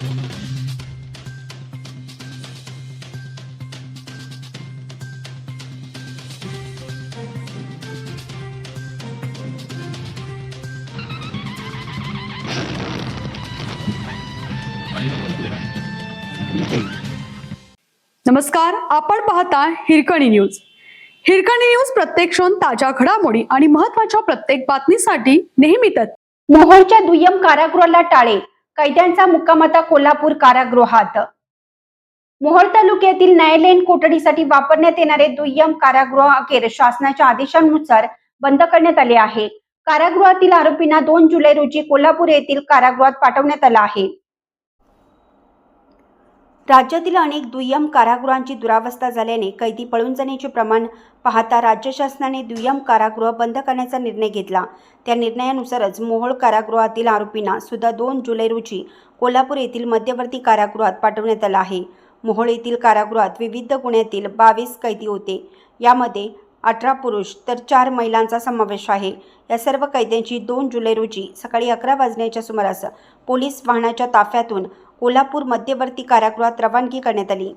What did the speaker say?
नमस्कार, आपण पाहता हिरकणी न्यूज. हिरकणी न्यूज प्रत्येक क्षण ताज्या घडामोडी आणि महत्त्वाच्या प्रत्येक बातमीसाठी नेहमीच. मोहोळच्या दुय्यम कारागृहाला टाळे, कैद्यांचा मुक्काम आता कोल्हापूर कारागृहात. मोहोळ तालुक्यातील न्यायालयीन कोठडीसाठी वापरण्यात येणारे दुय्यम कारागृह अखेर शासनाच्या आदेशानुसार बंद करण्यात आले आहे. कारागृहातील आरोपींना 2 जुलै रोजी कोल्हापूर येथील कारागृहात पाठवण्यात आलं आहे. राज्यातील अनेक दुय्यम कारागृहांची दुरावस्था झाल्याने कैदी पळून जाण्याचे प्रमाण पाहता राज्य शासनाने दुय्यम कारागृह बंद करण्याचा निर्णय घेतला. त्या निर्णयानुसारच मोहोळ कारागृहातील आरोपींना सुद्धा 2 जुलै रोजी कोल्हापूर येथील मध्यवर्ती कारागृहात पाठवण्यात आलं आहे. मोहोळ येथील कारागृहात विविध गुन्ह्यातील 22 कैदी होते. यामध्ये 18 पुरुष तर 4 महिलांचा समावेश आहे. या सर्व कैद्यांची 2 जुलै रोजी सकाळी 11 वाजण्याच्या सुमारास पोलीस वाहनाच्या ताफ्यातून कोल्हापूर मध्यवर्ती कारागृहात रवानगी करण्यात आली.